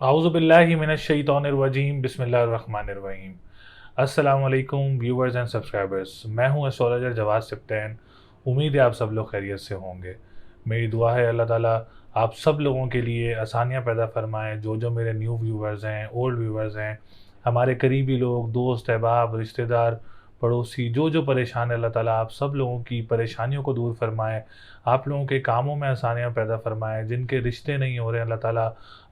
आऊज़ुबिल्लाहि मिनश्शैतानिर्रजीम बिस्मिल्लाहिर्रहमानिर्रहीम। अस्सलाम वालेकुम व्यूअर्स एंड सब्सक्राइबर्स। मैं हूं एस्ट्रोलॉजर जवाद सिप्तैन। उम्मीद है आप सब लोग खैरियत से होंगे। मेरी दुआ है अल्लाह ताला आप सब लोगों के लिए आसानियां पैदा फरमाएं। जो मेरे न्यू व्यूअर्स हैं, ओल्ड व्यूअर्स हैं, हमारे करीबी लोग, दोस्त अहबाब, रिश्तेदार, पड़ोसी, जो परेशान है, अल्लाह ताला आप सब लोगों की परेशानियों को दूर फरमाए। आप लोगों के कामों में आसानियां पैदा फरमाए। जिनके रिश्ते नहीं हो रहे, अल्लाह ताला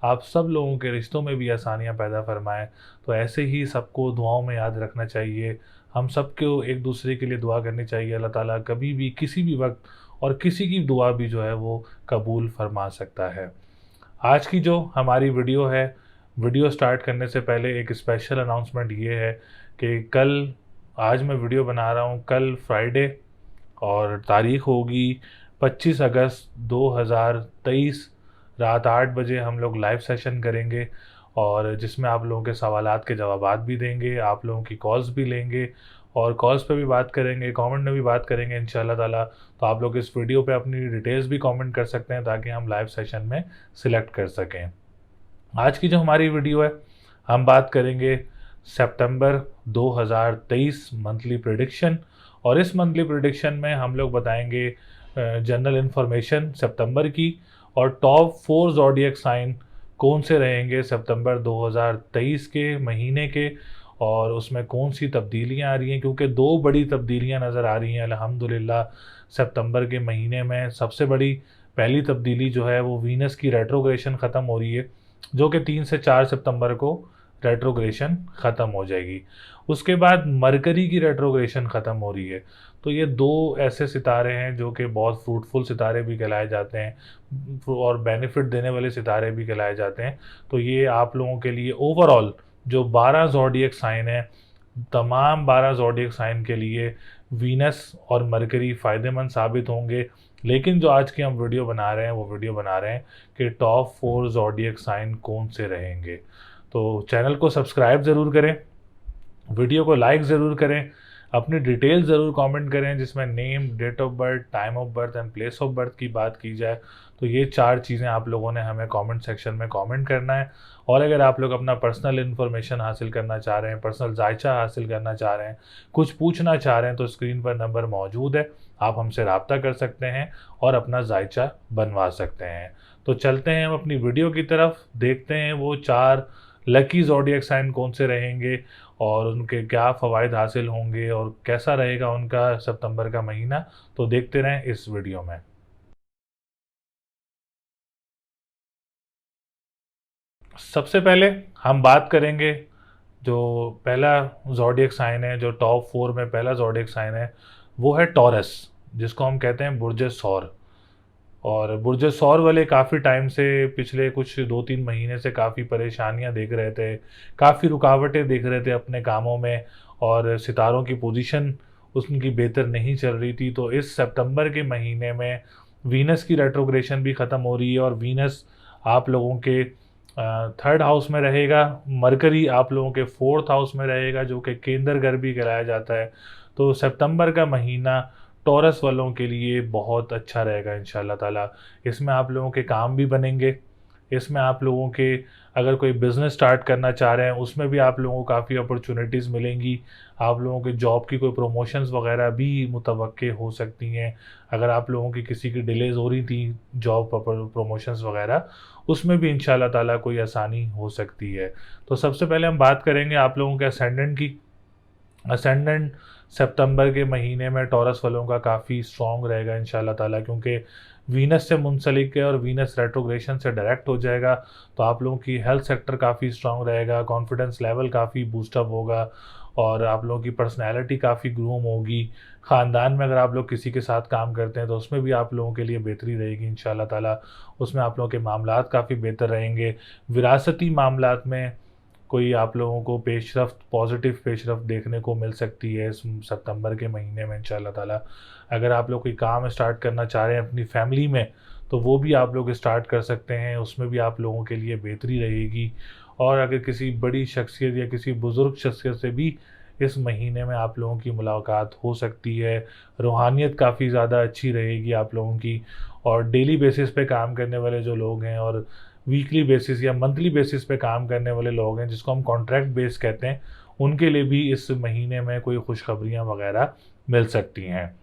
आप सब लोगों के रिश्तों में भी आसानियां पैदा फरमाएं। तो ऐसे ही सबको दुआओं में याद रखना चाहिए। हम सबको एक दूसरे के लिए दुआ करनी चाहिए। अल्लाह ताला कभी भी किसी भी वक्त और किसी की दुआ भी जो है वो कबूल फरमा सकता है। आज की जो हमारी वीडियो है, वीडियो स्टार्ट करने से पहले एक स्पेशल अनाउंसमेंट ये है कि आज मैं वीडियो बना रहा हूँ कल फ्राइडे, और तारीख होगी 25 अगस्त 2023। रात 8 बजे हम लोग लाइव सेशन करेंगे, और जिसमें आप लोगों के सवालात के जवाबात भी देंगे, आप लोगों की कॉल्स भी लेंगे, और कॉल्स पे भी बात करेंगे, कमेंट में भी बात करेंगे इंशाल्लाह ताला। तो आप लोग इस वीडियो पे अपनी डिटेल्स भी कमेंट कर सकते हैं ताकि हम लाइव सेशन में सिलेक्ट कर सकें। आज की जो हमारी वीडियो है, हम बात करेंगे सितंबर 2023 मंथली प्रिडिक्शन। और इस मंथली प्रिडिक्शन में हम लोग बताएंगे जनरल इन्फॉर्मेशन सितंबर की, और टॉप 4 ज़ोडिएक साइन कौन से रहेंगे सितंबर 2023 के महीने के, और उसमें कौन सी तब्दीलियां आ रही हैं, क्योंकि दो बड़ी तब्दीलियां नज़र आ रही हैं अल्हम्दुलिल्लाह। सितंबर के महीने में सबसे बड़ी पहली तब्दीली जो है वो वीनस की रेट्रोग्रेशन ख़त्म हो रही है, जो कि 3 से 4 सितंबर को रेट्रोग्रेशन ख़त्म हो जाएगी। उसके बाद मरकरी की रेट्रोग्रेशन ख़त्म हो रही है। तो ये दो ऐसे सितारे हैं जो कि बहुत फ्रूटफुल सितारे भी कहलाए जाते हैं और बेनिफिट देने वाले सितारे भी कहलाए जाते हैं। तो ये आप लोगों के लिए ओवरऑल जो 12 ज़ोडिएक साइन है, तमाम 12 ज़ोडिएक साइन के लिए वीनस और मरकरी फ़ायदेमंद साबित होंगे। लेकिन जो आज की हम वीडियो बना रहे हैं वो वीडियो बना रहे हैं कि टॉप 4 ज़ोडिएक साइन कौन से रहेंगे। तो चैनल को सब्सक्राइब ज़रूर करें, वीडियो को लाइक ज़रूर करें, अपनी डिटेल ज़रूर कमेंट करें जिसमें name, date of birth, time of birth and place of birth की बात की जाए। तो ये 4 चीज़ें आप लोगों ने हमें कमेंट सेक्शन में कमेंट करना है। और अगर आप लोग अपना पर्सनल इन्फॉर्मेशन हासिल करना चाह रहे हैं, पर्सनल जायचा हासिल करना चाह रहे हैं, कुछ पूछना चाह रहे हैं, तो स्क्रीन पर नंबर मौजूद है, आप हमसे रब्ता कर सकते हैं और अपना जायचा बनवा सकते हैं। तो चलते हैं हम अपनी वीडियो की तरफ, देखते हैं वो 4 लकी ज़ोडिएक साइन कौन से रहेंगे और उनके क्या फ़वाइद हासिल होंगे और कैसा रहेगा उनका सितंबर का महीना। तो देखते रहें इस वीडियो में। सबसे पहले हम बात करेंगे जो पहला ज़ोडिएक साइन है, जो टॉप 4 में पहला ज़ोडिएक साइन है, वो है टॉरस, जिसको हम कहते हैं बुर्ज सौर। और बुर्ज सौर वाले काफ़ी टाइम से, पिछले कुछ 2-3 महीने से काफ़ी परेशानियां देख रहे थे, काफ़ी रुकावटें देख रहे थे अपने कामों में, और सितारों की पोजीशन उनकी बेहतर नहीं चल रही थी। तो इस सितंबर के महीने में वीनस की रेट्रोग्रेशन भी ख़त्म हो रही है, और वीनस आप लोगों के 3rd हाउस में रहेगा, मरकरी आप लोगों के 4th हाउस में रहेगा, जो कि केंद्र घर भी कहलाया जाता है। तो सितंबर का महीना टॉरस वालों के लिए बहुत अच्छा रहेगा इंशाल्लाह ताला। इसमें आप लोगों के काम भी बनेंगे, इसमें आप लोगों के अगर कोई बिज़नेस स्टार्ट करना चाह रहे हैं उसमें भी आप लोगों को काफ़ी अपॉर्चुनिटीज़ मिलेंगी। आप लोगों के जॉब की कोई प्रमोशंस वगैरह भी मुतवक्के हो सकती हैं। अगर आप लोगों की किसी की डिलेज़ हो रही थी जॉब प्रमोशंस वगैरह, उसमें भी इंशाल्लाह ताला कोई आसानी हो सकती है। तो सबसे पहले हम बात करेंगे आप लोगों के असेंडेंट की। असेंडेंट सितंबर के महीने में टॉरस वालों का काफ़ी स्ट्रॉन्ग रहेगा इंशाल्लाह ताला, क्योंकि वीनस से मुंसलिक है और वीनस रेट्रोग्रेशन से डायरेक्ट हो जाएगा। तो आप लोगों की हेल्थ सेक्टर काफ़ी स्ट्रॉन्ग रहेगा, कॉन्फिडेंस लेवल काफ़ी बूस्टअप होगा, और आप लोगों की पर्सनैलिटी काफ़ी ग्रूम होगी। ख़ानदान में अगर आप लोग किसी के साथ काम करते हैं तो उसमें भी आप लोगों के लिए बेहतरी रहेगी इंशाल्लाह ताला। उसमें आप लोगों के मामलात काफ़ी बेहतर रहेंगे। विरासती मामलात में कोई आप लोगों को पेशरफ्त, पॉजिटिव पेशरफ्त देखने को मिल सकती है इस सितंबर के महीने में इंशाल्लाह ताला। अगर आप लोग कोई काम स्टार्ट करना चाह रहे हैं अपनी फैमिली में, तो वो भी आप लोग स्टार्ट कर सकते हैं, उसमें भी आप लोगों के लिए बेहतरी रहेगी। और अगर किसी बड़ी शख्सियत या किसी बुज़ुर्ग शख्सियत से भी इस महीने में आप लोगों की मुलाकात हो सकती है। रूहानियत काफ़ी ज़्यादा अच्छी रहेगी आप लोगों की। और डेली बेसिस पे काम करने वाले जो लोग हैं और वीकली बेसिस या मंथली बेसिस पे काम करने वाले लोग हैं, जिसको हम कॉन्ट्रैक्ट बेस कहते हैं, उनके लिए भी इस महीने में कोई खुशखबरियाँ वगैरह मिल सकती हैं।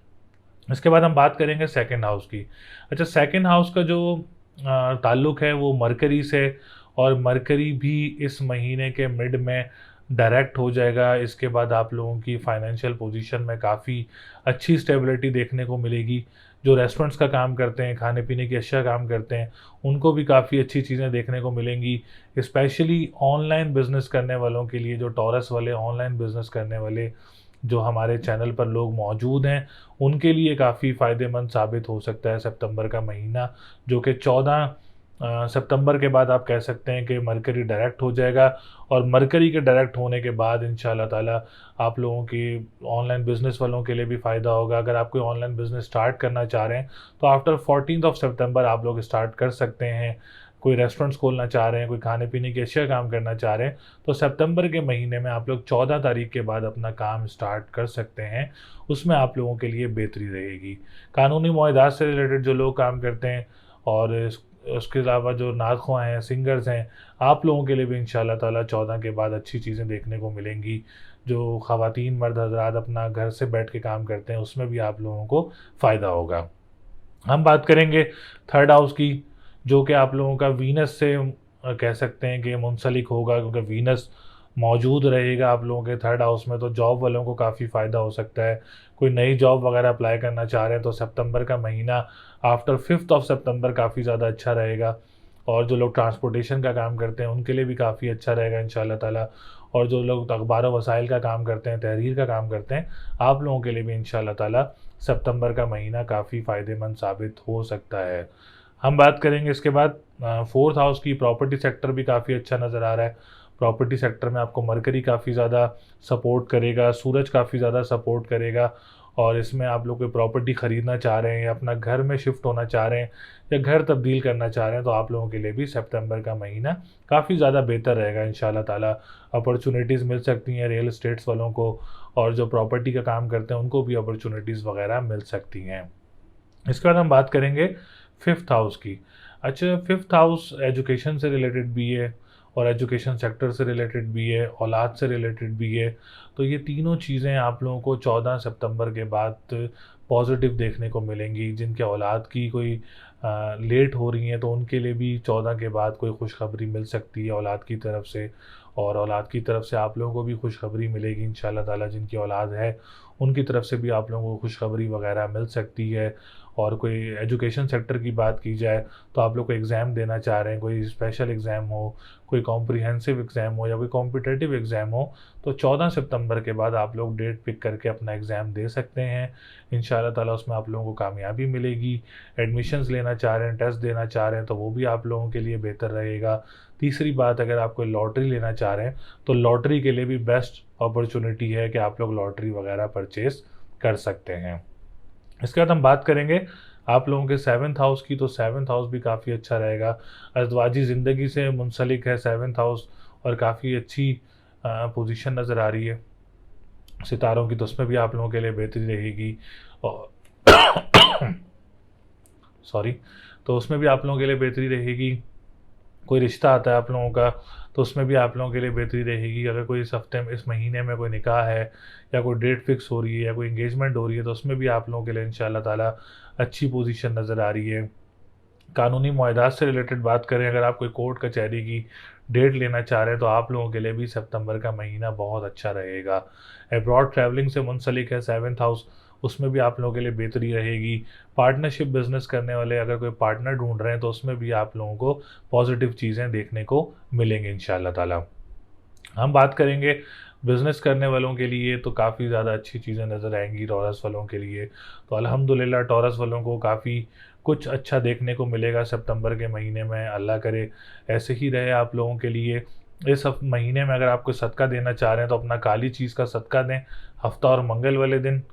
इसके बाद हम बात करेंगे सेकंड हाउस की। अच्छा, सेकंड हाउस का जो ताल्लुक़ है वो मरकरी से, और मरकरी भी इस महीने के मिड में डायरेक्ट हो जाएगा। इसके बाद आप लोगों की फाइनेंशियल पोजीशन में काफ़ी अच्छी स्टेबिलिटी देखने को मिलेगी। जो रेस्टोरेंट्स का काम करते हैं, खाने पीने की अशिया काम करते हैं, उनको भी काफ़ी अच्छी चीज़ें देखने को मिलेंगी। स्पेशली ऑनलाइन बिज़नेस करने वालों के लिए, जो टॉरस वाले ऑनलाइन बिज़नेस करने वाले जो हमारे चैनल पर लोग मौजूद हैं, उनके लिए काफ़ी फ़ायदेमंद साबित हो सकता है सितंबर का महीना, जो कि 14 सितंबर के बाद आप कह सकते हैं कि मरकरी डायरेक्ट हो जाएगा। और मरकरी के डायरेक्ट होने के बाद इंशाल्लाह ताला आप लोगों की ऑनलाइन बिज़नेस वालों के लिए भी फ़ायदा होगा। अगर आप कोई ऑनलाइन बिज़नेस स्टार्ट करना चाह रहे हैं तो आफ्टर 14 सितंबर आप लोग स्टार्ट कर सकते हैं। कोई रेस्टोरेंट्स खोलना चाह रहे हैं, कोई खाने पीने की अशिया काम करना चाह रहे हैं, तो सितंबर के महीने में आप लोग 14 तारीख के बाद अपना काम स्टार्ट कर सकते हैं। उसमें आप लोगों के लिए बेहतरी रहेगी। कानूनी मुआहदात से रिलेटेड जो लोग काम करते हैं, और उसके अलावा जो नाख़्वा हैं, सिंगर्स हैं, आप लोगों के लिए भी इंशाल्लाह ताला 14 के बाद अच्छी चीज़ें देखने को मिलेंगी। जो ख़वातीन मर्द हज़रात अपना घर से बैठ के काम करते हैं, उसमें भी आप लोगों को फ़ायदा होगा। हम बात करेंगे थर्ड हाउस की, जो कि आप लोगों का वीनस से कह सकते हैं कि मुंसलिक होगा, क्योंकि वीनस मौजूद रहेगा आप लोगों के थर्ड हाउस में, तो जॉब वालों को काफ़ी फ़ायदा हो सकता है। कोई नई जॉब वगैरह अप्लाई करना चाह रहे हैं तो सितंबर का महीना आफ्टर 5 सितंबर काफ़ी ज़्यादा अच्छा रहेगा। और जो लोग ट्रांसपोर्टेशन का काम करते हैं उनके लिए भी काफ़ी अच्छा रहेगा इंशाल्लाह ताला। और जो लोग अखबार व वसाइल का काम करते हैं, तहरीर का काम करते हैं, आप लोगों के लिए भी इंशाल्लाह ताला सितंबर का महीना काफ़ी फ़ायदेमंद साबित हो सकता है। हम बात करेंगे इसके बाद फोर्थ हाउस की। प्रॉपर्टी सेक्टर भी काफ़ी अच्छा नज़र आ रहा है। प्रॉपर्टी सेक्टर में आपको मरकरी काफ़ी ज़्यादा सपोर्ट करेगा, सूरज काफ़ी ज़्यादा सपोर्ट करेगा। और इसमें आप लोग कोई प्रॉपर्टी ख़रीदना चाह रहे हैं, या अपना घर में शिफ्ट होना चाह रहे हैं, या घर तब्दील करना चाह रहे हैं, तो आप लोगों के लिए भी सितंबर का महीना काफ़ी ज़्यादा बेहतर रहेगा इंशाल्लाह ताला। अपॉर्चुनिटीज़ मिल सकती हैं रियल एस्टेट्स वालों को, और जो प्रॉपर्टी का काम करते हैं उनको भी अपॉर्चुनिटीज़ वगैरह मिल सकती हैं। इसके बाद हम बात करेंगे फिफ्थ हाउस की। अच्छा, फिफ्थ हाउस एजुकेशन से रिलेटेड भी है, और एजुकेशन सेक्टर से रिलेटेड भी है, औलाद से रिलेटेड भी है। तो ये तीनों चीज़ें आप लोगों को 14 सितंबर के बाद पॉजिटिव देखने को मिलेंगी। जिनके औलाद की कोई लेट हो रही हैं, तो उनके लिए भी 14 के बाद कोई खुशखबरी मिल सकती है औलाद की तरफ से। और औलाद की तरफ से आप लोगों को भी खुशखबरी मिलेगी इंशाल्लाह ताला। जिनकी औलाद है उनकी तरफ से भी आप लोगों को खुशखबरी वगैरह मिल सकती है। और कोई एजुकेशन सेक्टर की बात की जाए, तो आप लोग को एग्ज़ाम देना चाह रहे हैं, कोई स्पेशल एग्ज़ाम हो, कोई कॉम्प्रिहेंसिव एग्ज़ाम हो, या कोई कॉम्पिटिटिव एग्ज़ाम हो, तो 14 सितंबर के बाद आप लोग डेट पिक करके अपना एग्ज़ाम दे सकते हैं। इंशाल्लाह ताला उसमें आप लोगों को कामयाबी मिलेगी। एडमिशन्स लेना चाह रहे हैं, टेस्ट देना चाह रहे हैं, तो वो भी आप लोगों के लिए बेहतर रहेगा। तीसरी बात, अगर आप कोई लॉटरी लेना चाह रहे हैं, तो लॉटरी के लिए भी बेस्ट अपॉर्चुनिटी है कि आप लोग लॉटरी वगैरह परचेज़ कर सकते हैं। इसके बाद हम बात करेंगे आप लोगों के सेवन्थ हाउस की। तो सेवन्थ हाउस भी काफ़ी अच्छा रहेगा। अज़दवाजी ज़िंदगी से मुंसलिक है सेवन्थ हाउस, और काफ़ी अच्छी पोजीशन नज़र आ रही है सितारों की, तो उसमें भी आप लोगों के लिए बेहतरी रहेगी। और सॉरी, तो उसमें भी आप लोगों के लिए बेहतरी रहेगी। कोई रिश्ता आता है आप लोगों का, तो उसमें भी आप लोगों के लिए बेहतरी रहेगी। अगर कोई इस हफ्ते में, इस महीने में कोई निकाह है, या कोई डेट फिक्स हो रही है, या कोई एंगेजमेंट हो रही है, तो उसमें भी आप लोगों के लिए इंशाल्लाह ताला अच्छी पोजीशन नज़र आ रही है। कानूनी मुआहदात से रिलेटेड बात करें, अगर आप कोई कोर्ट कचहरी की डेट लेना चाह रहे हैं, तो आप लोगों के लिए भी सितंबर का महीना बहुत अच्छा रहेगा। अब्रॉड ट्रैवलिंग से मुंसलिक है सेवन्थ हाउस, उसमें भी आप लोगों के लिए बेहतरी रहेगी। पार्टनरशिप बिज़नेस करने वाले अगर कोई पार्टनर ढूंढ रहे हैं, तो उसमें भी आप लोगों को पॉजिटिव चीज़ें देखने को मिलेंगी इंशाल्लाह ताला। हम बात करेंगे बिज़नेस करने वालों के लिए, तो काफ़ी ज़्यादा अच्छी चीज़ें नज़र आएंगी टॉरस वालों के लिए। तो अल्हम्दुलिल्लाह टॉरस वालों को काफ़ी कुछ अच्छा देखने को मिलेगा सितंबर के महीने में। अल्लाह करे ऐसे ही रहे आप लोगों के लिए। इस महीने में अगर आप कोई सदका देना चाह रहे हैं, तो अपना काली चीज़ का सदका दें हफ्ता और मंगल वाले दिन।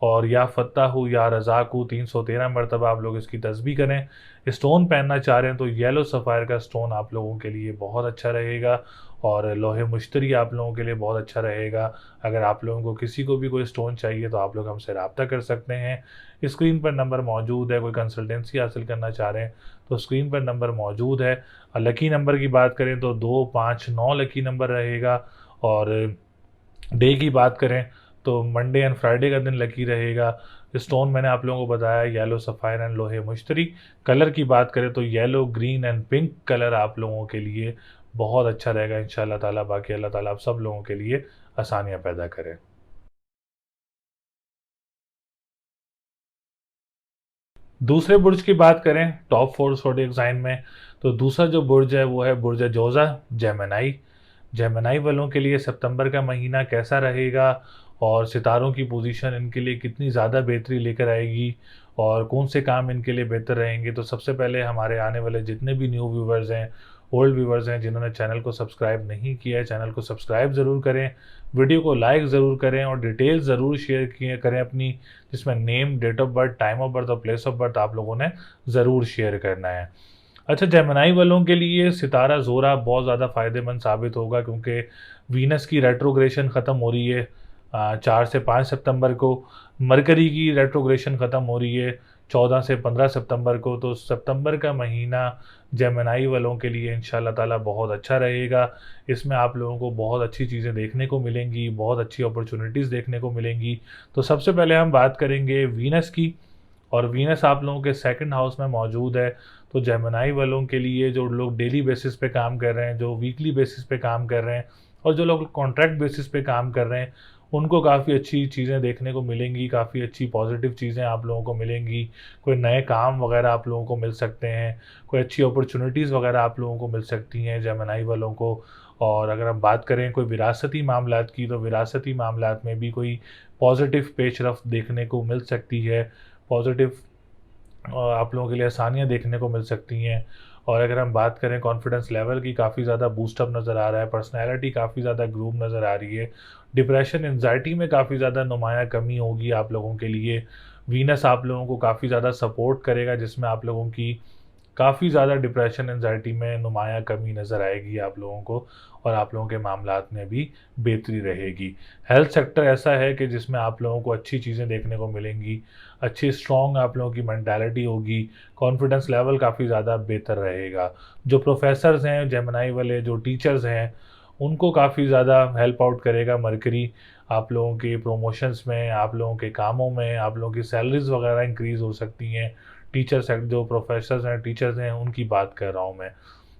और या फ़त्ताहू या रज़ाकू 313 मरतबा आप लोग इसकी तस्बीह करें। स्टोन पहनना चाह रहे हैं तो येलो सफ़ायर का स्टोन आप लोगों के लिए बहुत अच्छा रहेगा, और लोहे मुश्तरी आप लोगों के लिए बहुत अच्छा रहेगा। अगर आप लोगों को किसी को भी कोई स्टोन चाहिए तो आप लोग हमसे रब्ता कर सकते हैं। स्क्रीन पर नंबर मौजूद है। कोई कंसल्टेंसी हासिल करना चाह रहे हैं तो स्क्रीन पर नंबर मौजूद है। लकी नंबर की बात करें तो 2, 5, 9 लकी नंबर रहेगा। और डे की बात करें तो मंडे एंड फ्राइडे का दिन लकी रहेगा। स्टोन मैंने आप लोगों को बताया येलो सफ़ायर एंड लोहे मुश्तरी। कलर की बात करें तो yellow, green and pink colour आप लोगों के लिए बहुत अच्छा रहेगा इंशाल्लाह ताला। बाकी अल्लाह ताला आप सब लोगों के लिए आसानियाँ पैदा करें। दूसरे बुर्ज की बात करें टॉप 4 ज़ोडिएक साइन में, तो दूसरा जो बुर्ज है वो है बुर्ज जोज़ा, जेमिनी। जेमिनी वालों के लिए सितंबर का महीना कैसा रहेगा और सितारों की पोजीशन इनके लिए कितनी ज़्यादा बेहतरी लेकर आएगी और कौन से काम इनके लिए बेहतर रहेंगे। तो सबसे पहले हमारे आने वाले जितने भी न्यू व्यूवर्स हैं, ओल्ड व्यूवर्स हैं, जिन्होंने चैनल को सब्सक्राइब नहीं किया है, चैनल को सब्सक्राइब ज़रूर करें, वीडियो को लाइक ज़रूर करें और डिटेल ज़रूर शेयर किए करें अपनी, जिसमें name, date of birth, time of birth और प्लेस ऑफ बर्थ आप लोगों ने ज़रूर शेयर करना है। अच्छा, जेमिनी वालों के लिए सितारा ज़ोरा बहुत ज़्यादा फ़ायदेमंद साबित होगा, क्योंकि वीनस की रेट्रोग्रेशन ख़त्म हो रही है 4 से 5 सितंबर को। मरकरी की रेट्रोग्रेशन ख़त्म हो रही है 14 से 15 सितंबर को। तो सितंबर का महीना जेमिनी वालों के लिए इंशाल्लाह ताला बहुत अच्छा रहेगा। इसमें आप लोगों को बहुत अच्छी चीज़ें देखने को मिलेंगी, बहुत अच्छी अपॉर्चुनिटीज़ देखने को मिलेंगी। तो सबसे पहले हम बात करेंगे वीनस की, और वीनस आप लोगों के सेकंड हाउस में मौजूद है। तो जेमिनी वालों के लिए जो लोग डेली बेसिस पे काम कर रहे हैं, जो वीकली बेसिस पे काम कर रहे हैं और जो लोग कॉन्ट्रैक्ट बेसिस पे काम कर रहे हैं, उनको काफ़ी अच्छी चीज़ें देखने को मिलेंगी, काफ़ी अच्छी पॉजिटिव चीज़ें आप लोगों को मिलेंगी। कोई नए काम वगैरह आप लोगों को मिल सकते हैं, कोई अच्छी अपॉर्चुनिटीज़ वगैरह आप लोगों को मिल सकती हैं जेमिनी वालों को। और अगर हम बात करें कोई विरासती मामलात की, तो विरासती मामलात में भी कोई पॉजिटिव पेशरफ्त देखने को मिल सकती है। पॉजिटिव आप लोगों के लिए आसानियाँ देखने को मिल सकती हैं। और अगर हम बात करें कॉन्फिडेंस लेवल की, काफ़ी ज़्यादा बूस्टअप नज़र आ रहा है, पर्सनैलिटी काफ़ी ज़्यादा ग्रूम नज़र आ रही है। डिप्रेशन, एंजाइटी में काफ़ी ज़्यादा नुमाया कमी होगी आप लोगों के लिए। वीनस आप लोगों को काफ़ी ज़्यादा सपोर्ट करेगा, जिसमें आप लोगों की काफ़ी ज़्यादा डिप्रेशन, एंजाइटी में नुमाया कमी नज़र आएगी आप लोगों को, और आप लोगों के मामलात में भी बेहतरी रहेगी। हेल्थ सेक्टर ऐसा है कि जिसमें आप लोगों को अच्छी चीज़ें देखने को मिलेंगी, अच्छी स्ट्रॉन्ग आप लोगों की मेंटालिटी होगी, कॉन्फिडेंस लेवल काफ़ी ज़्यादा बेहतर रहेगा। जो प्रोफेसर्स हैं जेमिनी वाले, जो टीचर्स हैं, उनको काफ़ी ज़्यादा हेल्प आउट करेगा मरकरी। आप लोगों के प्रमोशंस में, आप लोगों के कामों में, आप लोगों की सैलरीज वगैरह इंक्रीज़ हो सकती हैं। टीचर्स, जो प्रोफेसर्स हैं, टीचर्स हैं, उनकी बात कर रहा हूँ मैं।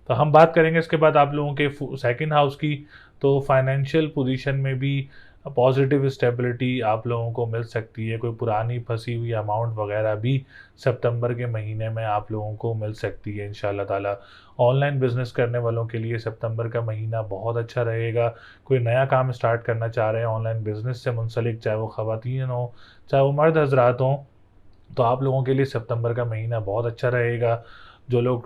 तो हम बात करेंगे इसके बाद आप लोगों के सेकंड हाउस की। तो फाइनेंशियल पोजीशन में भी पॉजिटिव स्टेबिलिटी आप लोगों को मिल सकती है। कोई पुरानी फंसी हुई अमाउंट वगैरह भी सितंबर के महीने में आप लोगों को मिल सकती है इंशाल्लाह ताला। ऑनलाइन बिजनेस करने वालों के लिए सितंबर का महीना बहुत अच्छा रहेगा। कोई नया काम स्टार्ट करना चाह रहे हैं ऑनलाइन बिजनेस से मुंसलिक, चाहे वो ख़वातीन हो, चाहे वो मर्द हजरात हों, तो आप लोगों के लिए सितंबर का महीना बहुत अच्छा रहेगा। जो लोग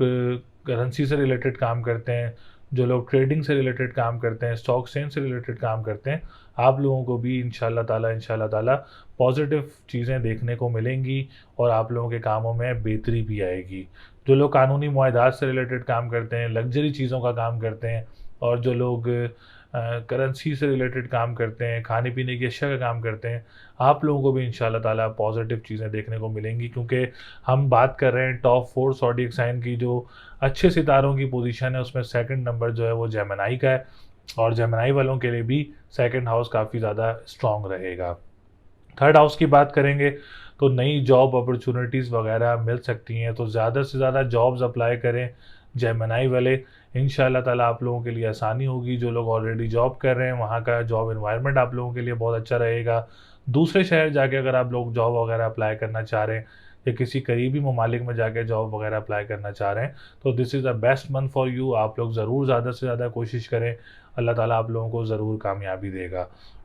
करेंसी से रिलेटेड काम करते हैं, जो लोग ट्रेडिंग से रिलेटेड काम करते हैं, स्टॉक एक्सचेंज से रिलेटेड काम करते हैं, आप लोगों को भी इंशाल्लाह ताला पॉजिटिव चीज़ें देखने को मिलेंगी और आप लोगों के कामों में बेहतरी भी आएगी। जो लोग कानूनी मुआहदात से रिलेटेड काम करते हैं, लग्जरी चीज़ों का काम करते हैं, और जो लोग करेंसी से रिलेटेड काम करते हैं, खाने पीने की अशिया का काम करते हैं, आप लोगों को भी इंशाल्लाह ताला पॉजिटिव चीज़ें देखने को मिलेंगी। क्योंकि हम बात कर रहे हैं टॉप 4 ज़ोडिएक साइन की, जो अच्छे सितारों की पोजीशन है, उसमें सेकंड नंबर जो है वो जेमिनी का है, और जेमिनी वालों के लिए भी सेकंड हाउस काफ़ी ज़्यादा स्ट्रॉन्ग रहेगा। थर्ड हाउस की बात करेंगे तो नई जॉब अपॉर्चुनिटीज़ वगैरह मिल सकती हैं, तो ज़्यादा से ज़्यादा जॉब्स अप्लाई करें जेमिनी वाले। इंशाल्लाह ताला आप लोगों के लिए आसानी होगी। जो लोग ऑलरेडी जॉब कर रहे हैं, वहाँ का जॉब एनवायरनमेंट आप लोगों के लिए बहुत अच्छा रहेगा। दूसरे शहर जाके अगर आप लोग जॉब वगैरह अप्लाई करना चाह रहे हैं, या किसी करीबी ममालिक में जाके जॉब वगैरह अप्लाई करना चाह रहे हैं, तो this is the best month for you. आप लोग ज़रूर ज़्यादा से ज़्यादा कोशिश करें, अल्लाह ताला आप लोगों को ज़रूर कामयाबी देगा।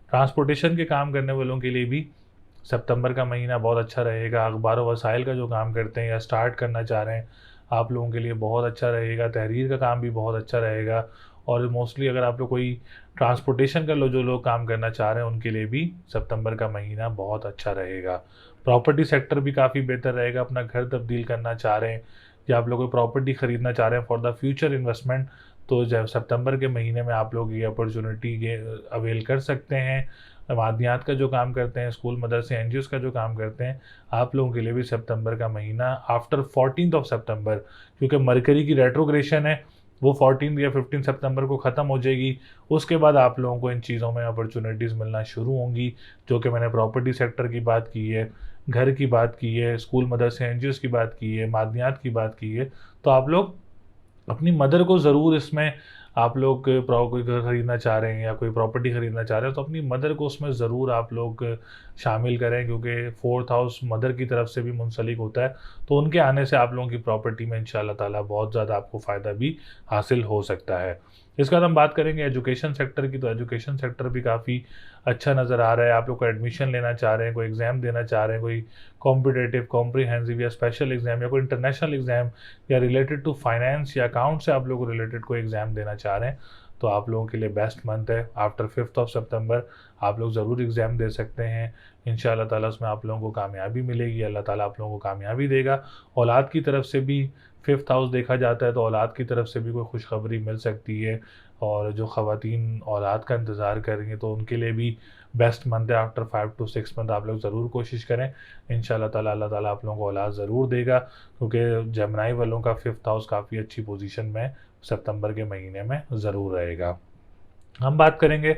ट्रांसपोर्टेशन के काम करने वालों के लिए भी सितंबर का महीना बहुत अच्छा रहेगा। अखबार व वसाइल का जो काम करते हैं या स्टार्ट करना चाह रहे हैं, आप लोगों के लिए बहुत अच्छा रहेगा। तहरीर का काम भी बहुत अच्छा रहेगा। और मोस्टली अगर आप लोग कोई ट्रांसपोर्टेशन का जो लोग काम करना चाह रहे हैं उनके लिए भी सितंबर का महीना बहुत अच्छा रहेगा। प्रॉपर्टी सेक्टर भी काफ़ी बेहतर रहेगा। अपना घर तब्दील करना चाह रहे हैं या आप लोग कोई प्रॉपर्टी ख़रीदना चाह रहे हैं फॉर द फ्यूचर इन्वेस्टमेंट, तो जब सितंबर के महीने में आप लोग ये अपॉर्चुनिटी ये अवेल कर सकते हैं। मादियात का जो काम करते हैं, स्कूल मदरसे एनजीओज़ का जो काम करते हैं, आप लोगों के लिए भी सितंबर का महीना आफ्टर 14 सितंबर, क्योंकि मरकरी की रेट्रोग्रेशन है वो 14 या 15 सितंबर को ख़त्म हो जाएगी। उसके बाद आप लोगों को इन चीज़ों में अपॉर्चुनिटीज़ मिलना शुरू होंगी, जो कि मैंने प्रॉपर्टी सेक्टर की बात की है, घर की बात की है, स्कूल मदरसे एनजीओज़ की बात की है, मादनियात की बात की है। तो आप लोग अपनी मदर को ज़रूर इसमें, आप लोग कोई घर खरीदना चाह रहे हैं या कोई प्रॉपर्टी खरीदना चाह रहे हैं तो अपनी मदर को उसमें ज़रूर आप लोग शामिल करें, क्योंकि फोर्थ हाउस मदर की तरफ से भी मुंसलिक होता है। तो उनके आने से आप लोगों की प्रॉपर्टी में इंशाल्लाह ताला बहुत ज़्यादा आपको फ़ायदा भी हासिल हो सकता है। इसके बाद हम बात करेंगे एजुकेशन सेक्टर की, तो एजुकेशन सेक्टर भी काफ़ी अच्छा नज़र आ रहा है। आप लोग को एडमिशन लेना चाह रहे हैं, कोई एग्ज़ाम देना चाह रहे हैं, कोई कॉम्पिटेटिव, कॉम्प्रिहेंसिव या स्पेशल एग्ज़ाम या कोई इंटरनेशनल एग्ज़ाम या रिलेटेड टू फाइनेंस या अकाउंट से आप लोग रिलेटेड कोई एग्ज़ाम देना चाह रहे हैं, तो आप लोगों के लिए बेस्ट मंथ है। आफ्टर 5 सितंबर आप लोग ज़रूर एग्ज़ाम दे सकते हैं। इंशाअल्लाह ताला उसमें आप लोगों को कामयाबी मिलेगी, अल्लाह ताला आप लोगों को कामयाबी देगा। औलाद की तरफ से भी 5th हाउस देखा जाता है, तो औलाद की तरफ से भी कोई खुशखबरी मिल सकती है। और जो ख़वातीन औलाद का इंतज़ार कर रही हैं तो उनके लिए भी बेस्ट मंथ है। आफ्टर 5 to 6 मंथ आप लोग ज़रूर कोशिश करें, इंशाअल्लाह ताला अल्लाह ताला आप लोगों को औलाद ज़रूर देगा, क्योंकि जेमिनी वालों का 5th हाउस काफ़ी अच्छी पोजीशन में सितंबर के महीने में ज़रूर रहेगा। हम बात करेंगे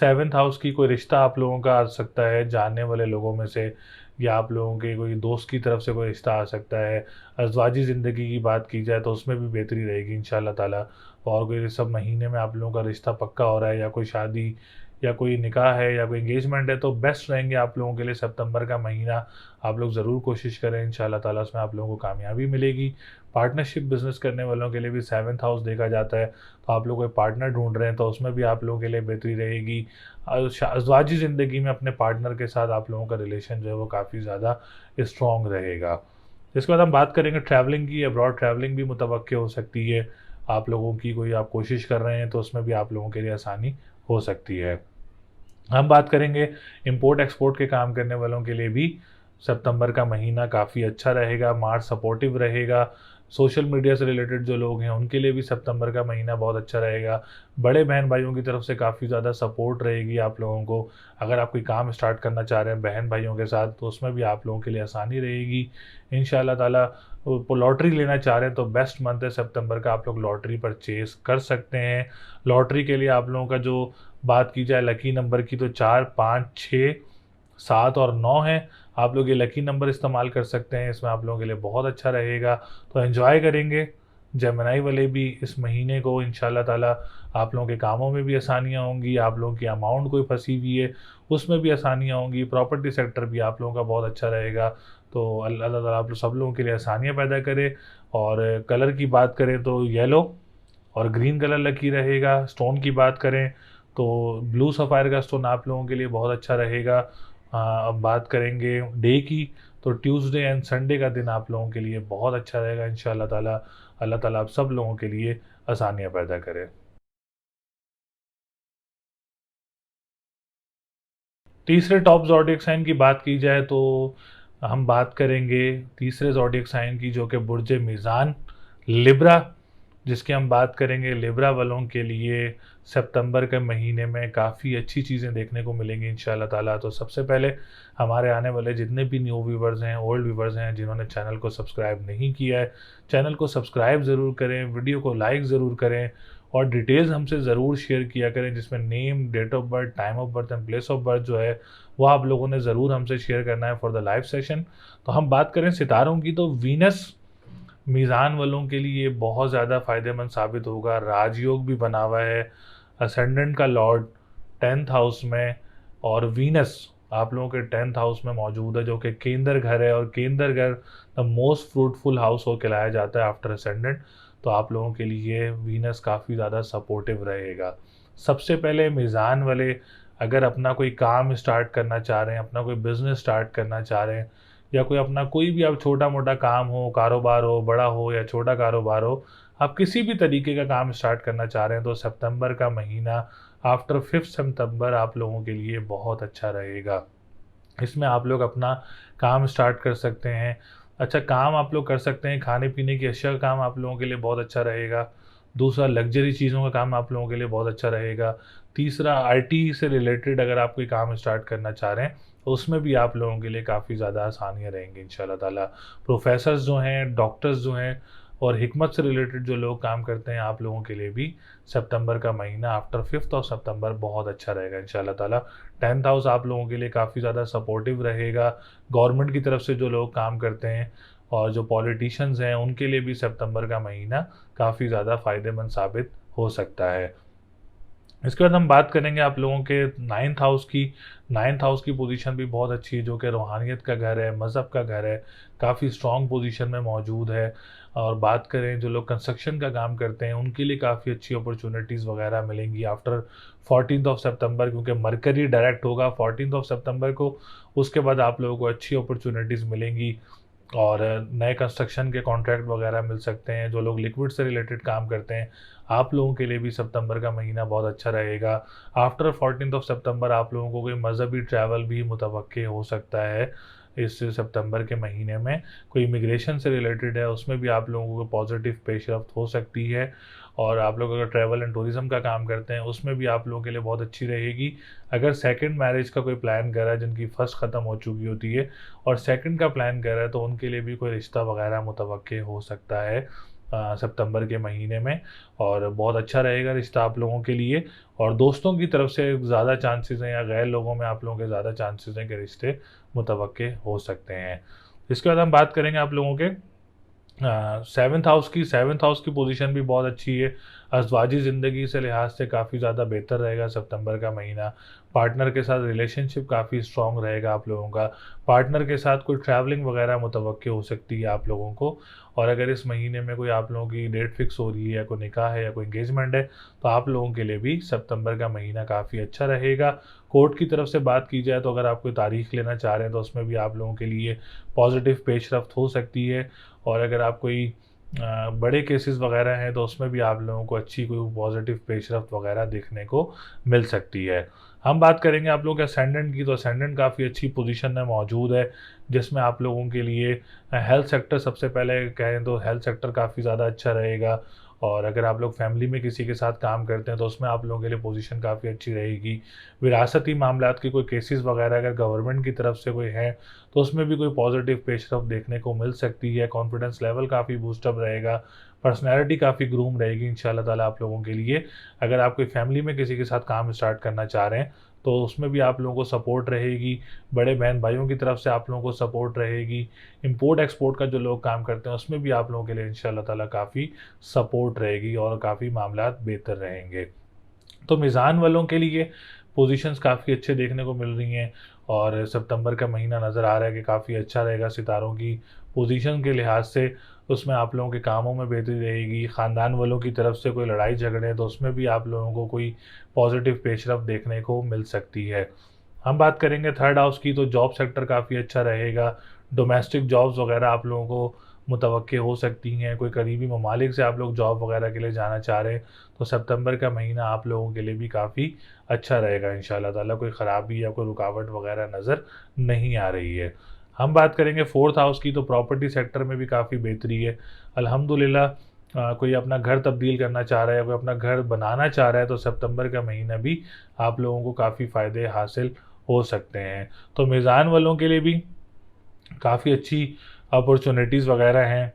7th हाउस की। कोई रिश्ता आप लोगों का आ सकता है जानने वाले लोगों में से, या आप लोगों के कोई दोस्त की तरफ से कोई रिश्ता आ सकता है। अज़वाजी ज़िंदगी की बात की जाए तो उसमें भी बेहतरी रहेगी इंशाअल्लाह ताला। और कोई सब महीने में आप लोगों का रिश्ता पक्का हो रहा है, या कोई शादी या कोई निकाह है या कोई एंगेजमेंट है, तो बेस्ट रहेंगे आप लोगों के लिए सितंबर का महीना। आप लोग ज़रूर कोशिश करें, इंशाअल्लाह ताला उसमें आप लोगों को कामयाबी मिलेगी। पार्टनरशिप बिज़नेस करने वालों के लिए भी 7th हाउस देखा जाता है, तो आप लोग कोई पार्टनर ढूंढ रहे हैं तो उसमें भी आप लोगों के लिए बेहतरी रहेगी। अज़वाजी ज़िंदगी में अपने पार्टनर के साथ आप लोगों का रिलेशन जो है वो काफ़ी ज़्यादा स्ट्रॉन्ग रहेगा। इसके बाद हम बात करेंगे ट्रैवलिंग की। अब्रॉड ट्रैवलिंग भी मुतवक्किल हो सकती है आप लोगों की, कोई आप कोशिश कर रहे हैं तो उसमें भी आप लोगों के लिए आसानी हो सकती है। हम बात करेंगे इंपोर्ट एक्सपोर्ट के काम करने वालों के लिए भी सितंबर का महीना काफ़ी अच्छा रहेगा, मार्च सपोर्टिव रहेगा। सोशल मीडिया से रिलेटेड जो लोग हैं उनके लिए भी सितंबर का महीना बहुत अच्छा रहेगा। बड़े बहन भाइयों की तरफ से काफ़ी ज़्यादा सपोर्ट रहेगी आप लोगों को। अगर आप कोई काम स्टार्ट करना चाह रहे हैं बहन भाइयों के साथ तो उसमें भी आप लोगों के लिए आसानी रहेगी इंशाअल्लाह ताला। लॉटरी लेना चाह रहे हैं तो बेस्ट मंथ है सितंबर का, आप लोग लॉटरी परचेज कर सकते हैं। लॉटरी के लिए आप लोगों का जो बात की जाए लकी नंबर की, तो 4, 5, 6, 7 और 9 है। आप लोग ये लकी नंबर इस्तेमाल कर सकते हैं, इसमें आप लोगों के लिए बहुत अच्छा रहेगा। तो एंजॉय करेंगे जेमिनी वाले भी इस महीने को इंशाल्लाह ताला। आप लोगों के कामों में भी आसानियाँ होंगी, आप लोगों की अमाउंट कोई फंसी हुई है उसमें भी आसानियाँ होंगी। प्रॉपर्टी सेक्टर भी आप लोगों का बहुत अच्छा रहेगा। तो अल्लाह ताला आप सब लोगों के लिए आसानियाँ पैदा करे। और कलर की बात करें तो येलो और ग्रीन कलर लकी रहेगा। स्टोन की बात करें तो ब्लू सफ़ायर का स्टोन आप लोगों के लिए बहुत अच्छा रहेगा। अब बात करेंगे डे की, तो ट्यूसडे एंड संडे का दिन आप लोगों के लिए बहुत अच्छा रहेगा इंशाअल्लाह ताला। अल्लाह ताला आप सब लोगों के लिए आसानियाँ पैदा करे। तीसरे टॉप ज़ोडिएक साइन की बात की जाए तो हम बात करेंगे तीसरे ज़ोडिएक साइन की, जो कि बुर्ज मीज़ान लिब्रा, जिसकी हम बात करेंगे। लिब्रा वालों के लिए सितंबर के महीने में काफ़ी अच्छी चीज़ें देखने को मिलेंगी इंशाअल्लाह ताला। तो सबसे पहले हमारे आने वाले जितने भी न्यू व्यूवर्स हैं, ओल्ड व्यूवर्स हैं, जिन्होंने चैनल को सब्सक्राइब नहीं किया है, चैनल को सब्सक्राइब ज़रूर करें, वीडियो को लाइक ज़रूर करें और डिटेल्स हमसे ज़रूर शेयर किया करें, जिसमें name, date of birth, time of birth and place of birth जो है वो आप लोगों ने ज़रूर हमसे शेयर करना है फॉर द लाइव सेशन। तो हम बात करें सितारों की, तो वीनस मीज़ान वालों के लिए बहुत ज़्यादा फ़ायदेमंद साबित होगा। राजयोग भी बना हुआ है, असेंडेंट का लॉर्ड 10th हाउस में, और वीनस आप लोगों के 10th हाउस में मौजूद है, जो कि केंद्र घर है। और केंद्र घर द मोस्ट फ्रूटफुल हाउस हो कहलाया जाता है आफ्टर असेंडेंट। तो आप लोगों के लिए वीनस काफ़ी ज़्यादा सपोर्टिव रहेगा। सबसे पहले मीज़ान वाले अगर अपना कोई काम स्टार्ट करना चाह रहे हैं, अपना कोई बिज़नेस स्टार्ट करना चाह रहे हैं, या कोई अपना कोई भी आप छोटा मोटा काम हो, कारोबार हो, बड़ा हो या छोटा कारोबार हो, आप किसी भी तरीके का काम स्टार्ट करना चाह रहे हैं तो सितंबर का महीना आफ्टर 5 सितंबर आप लोगों के लिए बहुत अच्छा रहेगा। इसमें आप लोग अपना काम स्टार्ट कर सकते हैं। अच्छा, काम आप लोग कर सकते हैं, खाने-पीने की अशिया का काम आप लोगों के लिए बहुत अच्छा रहेगा। दूसरा, लग्ज़री चीज़ों का काम आप लोगों के लिए बहुत अच्छा रहेगा। तीसरा, आईटी से रिलेटेड अगर आप कोई काम स्टार्ट करना चाह रहे हैं, तो उसमें भी आप लोगों के लिए काफ़ी ज़्यादा आसानियाँ रहेंगी इंशाअल्लाह ताला। प्रोफ़ेसर्स जो हैं, डॉक्टर्स जो हैं और हिकमत से रिलेटेड जो लोग काम करते हैं, आप लोगों के लिए भी सितंबर का महीना आफ्टर 5th ऑफ सितंबर बहुत अच्छा रहेगा इंशाअल्लाह ताला। 10th हाउस आप लोगों के लिए काफ़ी ज़्यादा सपोर्टिव रहेगा। गवर्नमेंट की तरफ से जो लोग काम करते हैं और जो पॉलिटिशियंस हैं, उनके लिए भी सितंबर का महीना काफ़ी ज़्यादा फ़ायदेमंद साबित हो सकता है। इसके बाद हम बात करेंगे आप लोगों के 9th हाउस की। 9th हाउस की पोजीशन भी बहुत अच्छी है, जो कि रूहानियत का घर है, मज़हब का घर है, काफ़ी स्ट्रॉन्ग पोजीशन में मौजूद है। और बात करें जो लोग कंस्ट्रक्शन का काम करते हैं, उनके लिए काफ़ी अच्छी अपॉर्चुनिटीज़ वगैरह मिलेंगी आफ्टर 14th ऑफ सितंबर, क्योंकि मरकरी डायरेक्ट होगा 14th ऑफ सितंबर को। उसके बाद आप लोगों को अच्छी अपॉर्चुनिटीज़ मिलेंगी और नए कंस्ट्रक्शन के कॉन्ट्रैक्ट वगैरह मिल सकते हैं। जो लोग लिक्विड से रिलेटेड काम करते हैं, आप लोगों के लिए भी सितंबर का महीना बहुत अच्छा रहेगा। आफ्टर 14th ऑफ सितंबर आप लोगों को कोई मज़हबी ट्रैवल भी मुतवक्के हो सकता है। इस सितंबर के महीने में कोई इमिग्रेशन से रिलेटेड है, उसमें भी आप लोगों को पॉजिटिव पेशरफ्त हो सकती है। और आप लोग अगर ट्रैवल एंड टूरिज़्म का काम करते हैं, उसमें भी आप लोगों के लिए बहुत अच्छी रहेगी। अगर सेकंड मैरिज का कोई प्लान कर रहा है, जिनकी फर्स्ट ख़त्म हो चुकी होती है और सेकंड का प्लान कर रहा है, तो उनके लिए भी कोई रिश्ता वगैरह मुतवक्के हो सकता है सितंबर के महीने में। और बहुत अच्छा रहेगा रिश्ता आप लोगों के लिए। और दोस्तों की तरफ से ज़्यादा चांसेस हैं या गैर लोगों में आप लोगों के ज़्यादा चांसेस हैं कि रिश्ते मुतवक्के हो सकते हैं। इसके बाद हम बात करेंगे आप लोगों के 7th हाउस की पोजीशन भी बहुत अच्छी है। अज़वाजी ज़िंदगी से लिहाज से काफ़ी ज़्यादा बेहतर रहेगा सितंबर का महीना। पार्टनर के साथ रिलेशनशिप काफ़ी स्ट्रॉन्ग रहेगा आप लोगों का। पार्टनर के साथ कोई ट्रैवलिंग वगैरह मुतवक्के हो सकती है आप लोगों को। और अगर इस महीने में कोई आप लोगों की डेट फिक्स हो रही है, या कोई निकाह है या कोई एंगेजमेंट है, तो आप लोगों के लिए भी सितंबर का महीना काफ़ी अच्छा रहेगा। कोर्ट की तरफ से बात की जाए तो अगर आप कोई तारीख लेना चाह रहे हैं, तो उसमें भी आप लोगों के लिए पॉजिटिव पेशरफ्त हो सकती है। और अगर आप कोई बड़े केसेस वगैरह हैं, तो उसमें भी आप लोगों को अच्छी कोई पॉजिटिव पेशरफ्त वगैरह देखने को मिल सकती है। हम बात करेंगे आप लोगों के असेंडेंट की, तो असेंडेंट काफ़ी अच्छी पोजीशन में मौजूद है, जिसमें आप लोगों के लिए हेल्थ सेक्टर, सबसे पहले कहें तो हेल्थ सेक्टर काफ़ी ज़्यादा अच्छा रहेगा। और अगर आप लोग फैमिली में किसी के साथ काम करते हैं, तो उसमें आप लोगों के लिए पोजीशन काफ़ी अच्छी रहेगी। विरासती मामलात की कोई केसेस वगैरह अगर गवर्नमेंट की तरफ से कोई है, तो उसमें भी कोई पॉजिटिव पेशरफ्त देखने को मिल सकती है। कॉन्फिडेंस लेवल काफ़ी बूस्टअप रहेगा। पर्सनैलिटी काफ़ी ग्रूम रहेगी इंशाल्लाह ताला आप लोगों के लिए। अगर आप कोई फैमिली में किसी के साथ काम स्टार्ट करना चाह रहे हैं, तो उसमें भी आप लोगों को सपोर्ट रहेगी। बड़े बहन भाइयों की तरफ से आप लोगों को सपोर्ट रहेगी। इंपोर्ट एक्सपोर्ट का जो लोग काम करते हैं, उसमें भी आप लोगों के लिए इंशाल्लाह ताला काफ़ी सपोर्ट रहेगी और काफ़ी मामलात बेहतर रहेंगे। तो मीज़ान वालों के लिए पोजीशंस काफ़ी अच्छे देखने को मिल रही हैं। और सितंबर का महीना नज़र आ रहा है कि काफ़ी अच्छा रहेगा सितारों की पोजीशन के लिहाज से। उसमें आप लोगों के कामों में बेहतरी रहेगी। ख़ानदान वालों की तरफ से कोई लड़ाई झगड़े हैं, तो उसमें भी आप लोगों को कोई पॉजिटिव पेशरफ्त देखने को मिल सकती है। हम बात करेंगे 3rd हाउस की, तो जॉब सेक्टर काफ़ी अच्छा रहेगा। डोमेस्टिक जॉब्स वगैरह आप लोगों को मुतवक्के हो सकती हैं। कोई करीबी ममालिक से आप लोग जॉब वगैरह के लिए जाना चाह रहे हैं, तो सितंबर का महीना आप लोगों के लिए भी काफ़ी अच्छा रहेगा इंशाल्लाह ताला। कोई ख़राबी या कोई रुकावट वगैरह नज़र नहीं आ रही है। हम बात करेंगे 4th हाउस की, तो प्रॉपर्टी सेक्टर में भी काफ़ी बेहतरी है अल्हम्दुलिल्लाह। कोई अपना घर तब्दील करना चाह रहा है, कोई अपना घर बनाना चाह रहा है, तो सितंबर का महीना भी आप लोगों को काफ़ी फ़ायदे हासिल हो सकते हैं। तो मीज़ान वालों के लिए भी काफ़ी अच्छी अपॉर्चुनिटीज़ वगैरह हैं।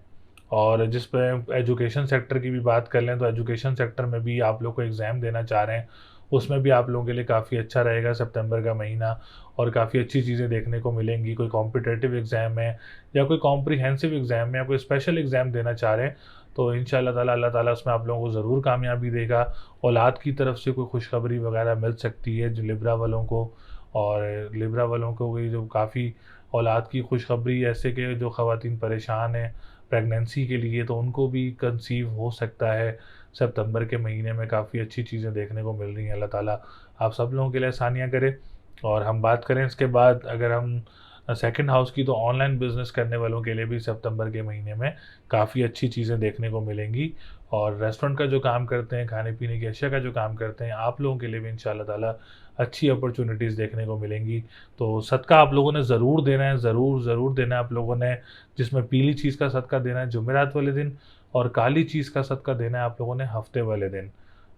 और जिस पे एजुकेशन सेक्टर की भी बात कर लें, तो एजुकेशन सेक्टर में भी आप लोग को एग्ज़ाम देना चाह रहे हैं, उसमें भी आप लोगों के लिए काफ़ी अच्छा रहेगा सितंबर का महीना। और काफ़ी अच्छी चीज़ें देखने को मिलेंगी। कोई कॉम्पिटिटिव एग्ज़ाम है या कोई कॉम्प्रिहेंसिव एग्ज़ाम है या कोई स्पेशल एग्ज़ाम देना चाह रहे हैं, तो इंशाल्लाह ताला अल्लाह ताला उसमें आप लोगों को ज़रूर कामयाबी देगा। औलाद की तरफ से कोई खुशखबरी वगैरह मिल सकती है जो लिब्रा वालों को। और लिब्रा वालों को भी जो काफ़ी औलाद की खुशखबरी, ऐसे कि जो ख़वातीन परेशान हैं प्रेगनेंसी के लिए, तो उनको भी कंसीव हो सकता है। सितंबर के महीने में काफ़ी अच्छी चीज़ें देखने को मिल रही हैं। अल्लाह ताला आप सब लोगों के लिए आसानियाँ करे। और हम बात करें इसके बाद, अगर हम सेकंड हाउस की तो ऑनलाइन बिजनेस करने वालों के लिए भी सितंबर के महीने में काफ़ी अच्छी चीज़ें देखने को मिलेंगी। और रेस्टोरेंट का जो काम करते हैं, खाने पीने की अशिया का जो काम करते हैं, आप लोगों के लिए भी इंशाल्लाह ताला अच्छी अपॉर्चुनिटीज़ देखने को मिलेंगी। तो सदका आप लोगों ने ज़रूर देना है, ज़रूर देना है आप लोगों ने, जिसमें पीली चीज़ का सदका देना है जुमेरात वाले दिन, और काली चीज़ का सदका देना है आप लोगों ने हफ्ते वाले दिन।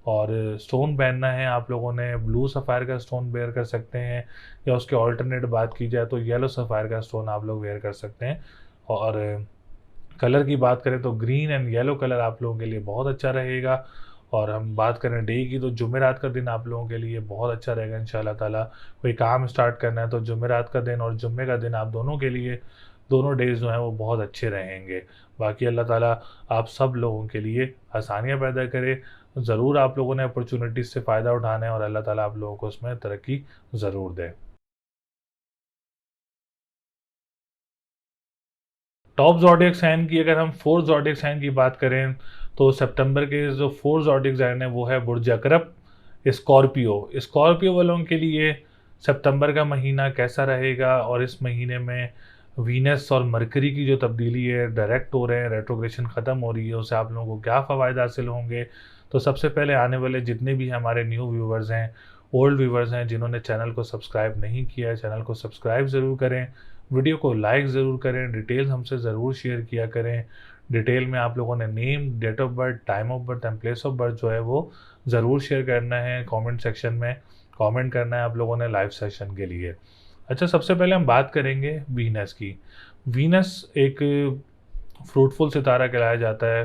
और स्टोन पहनना है आप लोगों ने, ब्लू सफ़ायर का स्टोन वेयर कर सकते हैं, या उसके ऑल्टरनेट बात की जाए तो येलो सफ़ायर का स्टोन आप लोग वेयर कर सकते हैं। और कलर की बात करें तो ग्रीन एंड येलो कलर आप लोगों के लिए बहुत अच्छा रहेगा। और हम बात करें डे की तो जुमेरात का दिन आप लोगों के लिए बहुत अच्छा रहेगा इंशाल्लाह ताला। कोई काम स्टार्ट करना है तो जुमेरात का दिन और जुम्मे का दिन आप दोनों के लिए, दोनों डेज़ जो हैं वो बहुत अच्छे रहेंगे। बाकी अल्लाह ताला आप सब लोगों के लिए आसानियाँ पैदा करे। ज़रूर आप लोगों ने अपॉर्चुनिटीज़ से फ़ायदा उठाना है और अल्लाह ताला आप लोगों को उसमें तरक्की ज़रूर दे। टॉप ज़ोडिएक साइन की अगर हम फोर्थ ज़ोडिएक साइन की बात करें तो सितंबर के जो फोर्थ ज़ोडिएक साइन है वो है बुर्ज अकरब, स्कॉर्पियो। स्कॉर्पियो वालों के लिए सितंबर का महीना कैसा रहेगा, और इस महीने में वीनस और मरकरी की जो तब्दीली है, डायरेक्ट हो रहे हैं, रेट्रोग्रेशन ख़त्म हो रही है, उससे आप लोगों को क्या फ़वायद हासिल होंगे। तो सबसे पहले आने वाले जितने भी हमारे न्यू व्यूवर्स हैं, ओल्ड व्यूवर्स हैं, जिन्होंने चैनल को सब्सक्राइब नहीं किया है, चैनल को सब्सक्राइब ज़रूर करें, वीडियो को लाइक ज़रूर करें, डिटेल्स हमसे ज़रूर शेयर किया करें। डिटेल में आप लोगों ने name, date of birth, time of birth and place of birth जो है वो ज़रूर शेयर करना है कमेंट सेक्शन में। कमेंट करना है आप लोगों ने लाइव सेशन के लिए। अच्छा, सबसे पहले हम बात करेंगे वीनस की। वीनस एक फ्रूटफुल सितारा कहलाया जाता है,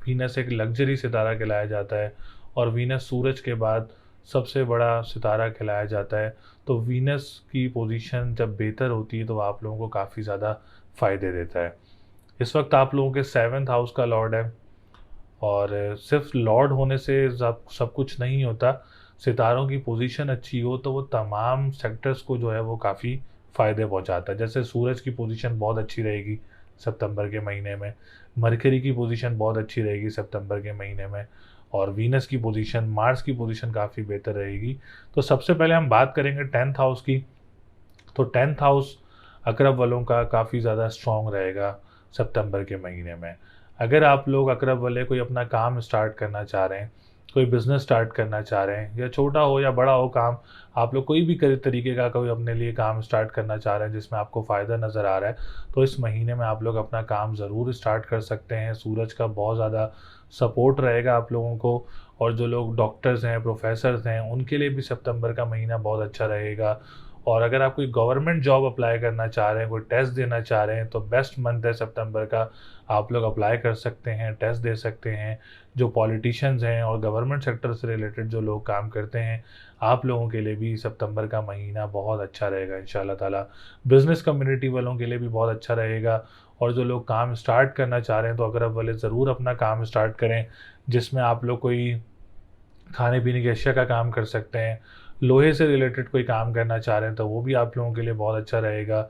वीनस एक लग्जरी सितारा कहलाया जाता है, और वीनस सूरज के बाद सबसे बड़ा सितारा कहलाया जाता है। तो वीनस की पोजीशन जब बेहतर होती है तो आप लोगों को काफ़ी ज़्यादा फ़ायदे देता है। इस वक्त आप लोगों के सेवन्थ हाउस का लॉर्ड है, और सिर्फ लॉर्ड होने से सब सब कुछ नहीं होता। सितारों की पोजीशन अच्छी हो तो वो तमाम सेक्टर्स को जो है वो काफ़ी फ़ायदे पहुंचाता है। जैसे सूरज की पोजीशन बहुत अच्छी रहेगी सितंबर के महीने में, मरकरी की पोजीशन बहुत अच्छी रहेगी सितंबर के महीने में, और वीनस की पोजीशन, मार्स की पोजीशन काफ़ी बेहतर रहेगी। तो सबसे पहले हम बात करेंगे टेंथ हाउस की। तो टेंथ हाउस अकरब वालों का काफ़ी ज़्यादा स्ट्रॉन्ग रहेगा सितंबर के महीने में। अगर आप लोग अकरब वाले कोई अपना काम स्टार्ट करना चाह रहे हैं, कोई बिज़नेस स्टार्ट करना चाह रहे हैं, या छोटा हो या बड़ा हो काम, आप लोग कोई भी तरीके का कोई अपने लिए काम स्टार्ट करना चाह रहे हैं जिसमें आपको फ़ायदा नज़र आ रहा है, तो इस महीने में आप लोग अपना काम ज़रूर स्टार्ट कर सकते हैं। सूरज का बहुत ज़्यादा सपोर्ट रहेगा आप लोगों को। और जो लोग डॉक्टर्स हैं, प्रोफेसर्स हैं, उनके लिए भी सितंबर का महीना बहुत अच्छा रहेगा। और अगर आप कोई गवर्नमेंट जॉब अप्लाई करना चाह रहे हैं, कोई टेस्ट देना चाह रहे हैं, तो बेस्ट मंथ है सितंबर का। आप लोग अप्लाई कर सकते हैं, टेस्ट दे सकते हैं। जो पॉलिटिशियंस हैं और गवर्नमेंट सेक्टर से रिलेटेड जो लोग काम करते हैं, आप लोगों के लिए भी सितंबर का महीना बहुत अच्छा रहेगा इंशाल्लाह ताला। बिज़नेस कम्युनिटी वालों के लिए भी बहुत अच्छा रहेगा। और जो लोग काम स्टार्ट करना चाह रहे हैं, तो अगर आप वाले ज़रूर अपना काम स्टार्ट करें, जिसमें आप लोग कोई खाने पीने की अशिया का काम कर सकते हैं, लोहे से रिलेटेड कोई काम करना चाह रहे हैं तो वो भी आप लोगों के लिए बहुत अच्छा रहेगा।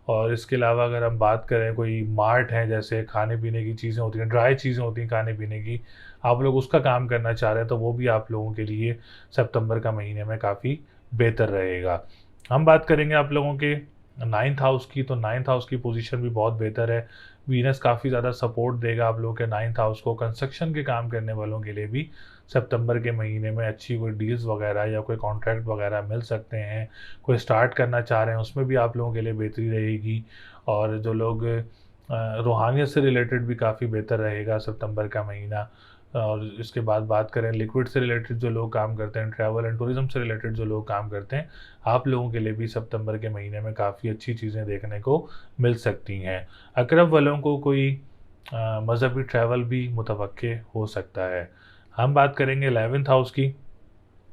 और इसके अलावा अगर हम बात करें, कोई मार्ट है, जैसे खाने पीने की चीज़ें होती हैं, ड्राई चीज़ें होती हैं खाने पीने की, आप लोग उसका काम करना चाह रहे हैं तो वो भी आप लोगों के लिए सितंबर का महीने में काफ़ी बेहतर रहेगा। हम बात करेंगे आप लोगों के नाइन्थ हाउस की। तो नाइन्थ हाउस की पोजीशन भी बहुत बेहतर है। वीनस काफ़ी ज़्यादा सपोर्ट देगा आप लोगों के नाइन्थ हाउस को। कंस्ट्रक्शन के काम करने वालों के लिए भी सितंबर के महीने में अच्छी कोई डील्स वगैरह या कोई कॉन्ट्रैक्ट वगैरह मिल सकते हैं। कोई स्टार्ट करना चाह रहे हैं, उसमें भी आप लोगों के लिए बेहतरी रहेगी। और जो लोग रूहानियत से रिलेटेड भी काफ़ी बेहतर रहेगा सितंबर का महीना। और इसके बाद बात करें लिक्विड से रिलेटेड जो लोग काम करते हैं, ट्रैवल एंड टूरिज़्म से रिलेटेड जो लोग काम करते हैं, आप लोगों के लिए भी सितंबर के महीने में काफ़ी अच्छी चीज़ें देखने को मिल सकती हैं। अकरब वालों को कोई मज़हबी ट्रैवल भी मुतवक्के हो सकता है। हम बात करेंगे 11th हाउस की।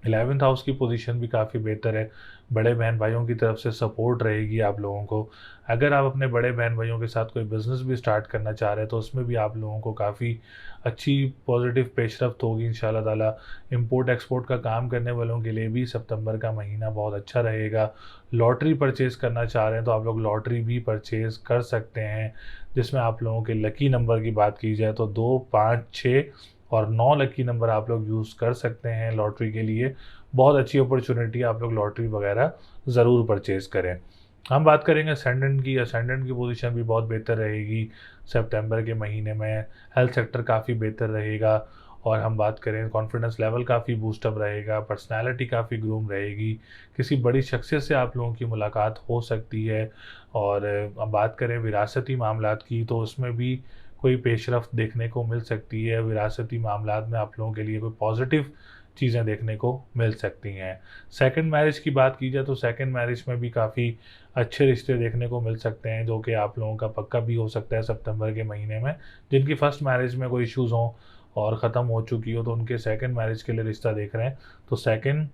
11th हाउस की पोजीशन भी काफ़ी बेहतर है। बड़े बहन भाइयों की तरफ से सपोर्ट रहेगी आप लोगों को। अगर आप अपने बड़े बहन भाइयों के साथ कोई बिज़नेस भी स्टार्ट करना चाह रहे हैं तो उसमें भी आप लोगों को काफ़ी अच्छी पॉजिटिव पेशरफ्त होगी इंशाल्लाह ताला। इंपोर्ट एक्सपोर्ट का काम करने वालों के लिए भी सितंबर का महीना बहुत अच्छा रहेगा। लॉटरी परचेज़ करना चाह रहे हैं तो आप लोग लॉटरी भी परचेज़ कर सकते हैं, जिसमें आप लोगों के लकी नंबर की बात की जाए तो 2, 5, 6 और 9 लकी नंबर आप लोग यूज़ कर सकते हैं लॉटरी के लिए। बहुत अच्छी अपॉर्चुनिटी, आप लोग लॉटरी वगैरह ज़रूर परचेज़ करें। हम बात करेंगे असेंडेंट की पोजीशन भी बहुत बेहतर रहेगी सितंबर के महीने में। हेल्थ सेक्टर काफ़ी बेहतर रहेगा। और हम बात करें कॉन्फिडेंस लेवल काफ़ी बूस्टअप रहेगा, पर्सनैलिटी काफ़ी ग्रूम रहेगी, किसी बड़ी शख्सियत से आप लोगों की मुलाकात हो सकती है। और अब बात करें विरासती मामलात की, तो उसमें भी कोई पेशरफ्त देखने को मिल सकती है। विरासती मामलात में आप लोगों के लिए कोई पॉजिटिव चीज़ें देखने को मिल सकती हैं। सेकंड मैरिज की बात की जाए तो सेकंड मैरिज में भी काफ़ी अच्छे रिश्ते देखने को मिल सकते हैं, जो कि आप लोगों का पक्का भी हो सकता है सितंबर के महीने में। जिनकी फर्स्ट मैरिज में कोई इश्यूज़ हों और ख़त्म हो चुकी हो, तो उनके सेकंड मैरिज के लिए रिश्ता देख रहे हैं, तो सेकंड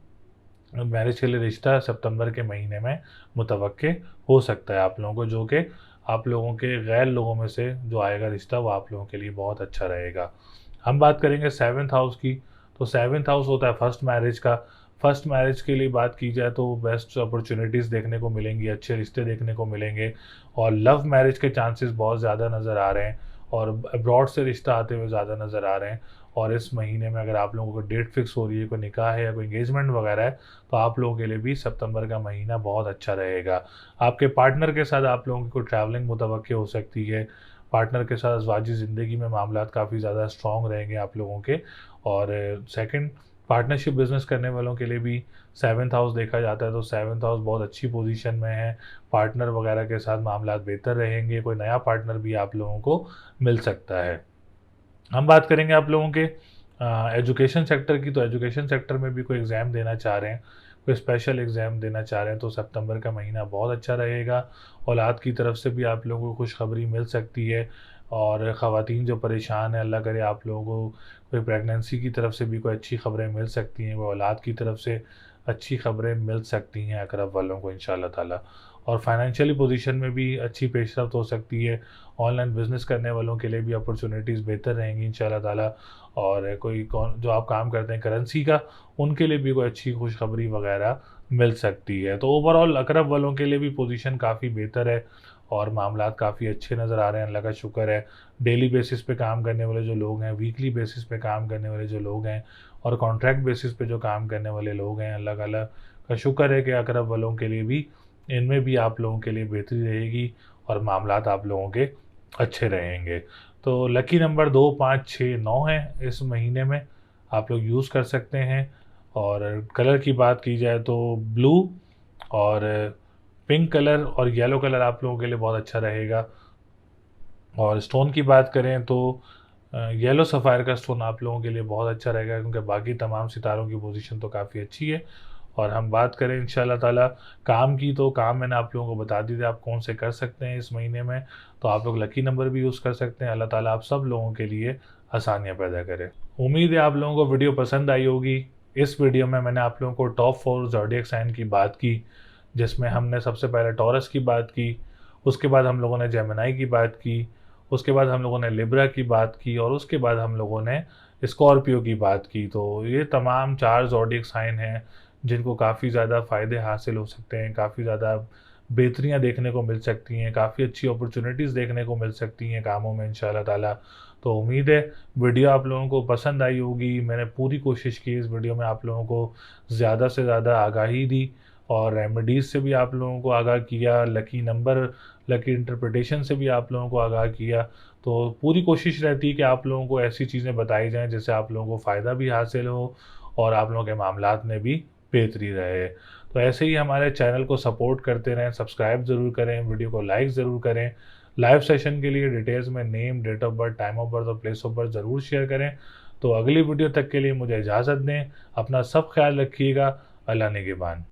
मैरिज के लिए रिश्ता सितंबर के महीने में मुतवक्के हो सकता है आप लोगों को, जो कि आप लोगों के गैर लोगों में से जो आएगा रिश्ता वो आप लोगों के लिए बहुत अच्छा रहेगा। हम बात करेंगे सेवन्थ हाउस की, तो सेवन्थ हाउस होता है फर्स्ट मैरिज का। फर्स्ट मैरिज के लिए बात की जाए तो बेस्ट अपॉर्चुनिटीज़ देखने को मिलेंगी, अच्छे रिश्ते देखने को मिलेंगे, और लव मैरिज के चांसेस बहुत ज़्यादा नज़र आ रहे हैं, और अब्रॉड से रिश्ता आते हुए ज़्यादा नज़र आ रहे हैं। और इस महीने में अगर आप लोगों को डेट फिक्स हो रही है, कोई निकाह है या कोई एंगेजमेंट वगैरह है, तो आप लोगों के लिए भी सितंबर का महीना बहुत अच्छा रहेगा। आपके पार्टनर के साथ आप लोगों की कोई ट्रैवलिंग मुतवक्के हो सकती है। पार्टनर के साथ अज़वाजी ज़िंदगी में मामलात काफ़ी ज़्यादा स्ट्रॉन्ग रहेंगे आप लोगों के। और सेकंड, पार्टनरशिप बिज़नेस करने वालों के लिए भी सेवन्थ हाउस देखा जाता है, तो सेवन्थ हाउस बहुत अच्छी पोजीशन में है। पार्टनर वगैरह के साथ मामलात बेहतर रहेंगे, कोई नया पार्टनर भी आप लोगों को मिल सकता है। हम बात करेंगे आप लोगों के एजुकेशन सेक्टर की, तो एजुकेशन सेक्टर में भी कोई एग्ज़ाम देना चाह रहे हैं, कोई स्पेशल एग्ज़ाम देना चाह रहे हैं, तो सितंबर का महीना बहुत अच्छा रहेगा। औलाद की तरफ से भी आप लोगों को खुशखबरी मिल सकती है। और ख़वातीन जो परेशान हैं, अल्लाह करे आप लोगों को कोई प्रेगनेंसी की तरफ से भी कोई अच्छी खबरें मिल सकती हैं, कोई औलाद की तरफ से अच्छी खबरें मिल सकती हैं अक़रब वालों को इंशाअल्लाह ताला। और फाइनेंशियली पोजीशन में भी अच्छी पेशरफ्त हो सकती है। ऑनलाइन बिज़नेस करने वालों के लिए भी अपॉर्चुनिटीज़ बेहतर रहेंगी इंशाअल्लाह ताला। और कोई कौन जो आप काम करते हैं करेंसी का, उनके लिए भी कोई अच्छी खुशखबरी वगैरह मिल सकती है। तो ओवरऑल अक़रब वालों के लिए भी पोजीशन काफ़ी बेहतर है, और मामलात काफ़ी अच्छे नज़र आ रहे हैं, अल्लाह का शुक्र है। डेली बेसिस पे काम करने वाले जो लोग हैं, वीकली बेसिस पे काम करने वाले जो लोग हैं, और कॉन्ट्रैक्ट बेसिस पे जो काम करने वाले लोग हैं, अल्लाह ताला का शुक्र है कि अक़रब वालों के लिए भी इनमें भी आप लोगों के लिए बेहतरी रहेगी, और मामलात आप लोगों के अच्छे रहेंगे। तो लकी नंबर 2, 5, 6, 9 है इस महीने में, आप लोग यूज़ कर सकते हैं। और कलर की बात की जाए तो ब्लू और पिंक कलर और येलो कलर आप लोगों के लिए बहुत अच्छा रहेगा। और स्टोन की बात करें तो येलो सफ़ायर का स्टोन आप लोगों के लिए बहुत अच्छा रहेगा, क्योंकि बाकी तमाम सितारों की पोजीशन तो काफ़ी अच्छी है। और हम बात करें इंशाल्लाह ताला काम की, तो काम मैंने आप लोगों को बता दी थी आप कौन से कर सकते हैं इस महीने में, तो आप लोग लकी नंबर भी यूज़ कर सकते हैं। अल्लाह ताला आप सब लोगों के लिए आसानियाँ पैदा करे। उम्मीद है आप लोगों को वीडियो पसंद आई होगी। इस वीडियो में मैंने आप लोगों को टॉप 4 ज़ोडिएक साइन की बात की, जिसमें हमने सबसे पहले टॉरस की बात की, उसके बाद हम लोगों ने जेमिनी की बात की, उसके बाद हम लोगों ने लिब्रा की बात की, और उसके बाद हम लोगों ने स्कॉर्पियो की बात की। तो ये तमाम 4 ज़ोडिएक साइन हैं जिनको काफ़ी ज़्यादा फ़ायदे हासिल हो सकते हैं, काफ़ी ज़्यादा बेहतरियाँ देखने को मिल सकती हैं, काफ़ी अच्छी अपॉर्चुनिटीज़ देखने को मिल सकती हैं कामों में इंशाअल्लाह ताला। तो उम्मीद है वीडियो आप लोगों को पसंद आई होगी। मैंने पूरी कोशिश की इस वीडियो में आप लोगों को ज़्यादा से ज़्यादा आगाही दी, और रेमेडीज़ से भी आप लोगों को आगाह किया, लकी नंबर, लकी इंटरप्रिटेशन से भी आप लोगों को आगाह किया। तो पूरी कोशिश रहती है कि आप लोगों को ऐसी चीज़ें बताई जाएँ जिससे आप लोगों को फ़ायदा भी हासिल हो, और आप लोगों के मामलात में भी बेहतरी रहे। तो ऐसे ही हमारे चैनल को सपोर्ट करते रहें, सब्सक्राइब ज़रूर करें, वीडियो को लाइक ज़रूर करें। लाइव सेशन के लिए डिटेल्स में name, date of birth, time of birth और प्लेस ऑफ बर्थ ज़रूर शेयर करें। तो अगली वीडियो तक के लिए मुझे इजाज़त दें। अपना सब ख्याल रखिएगा। अल्लाह निगहबान।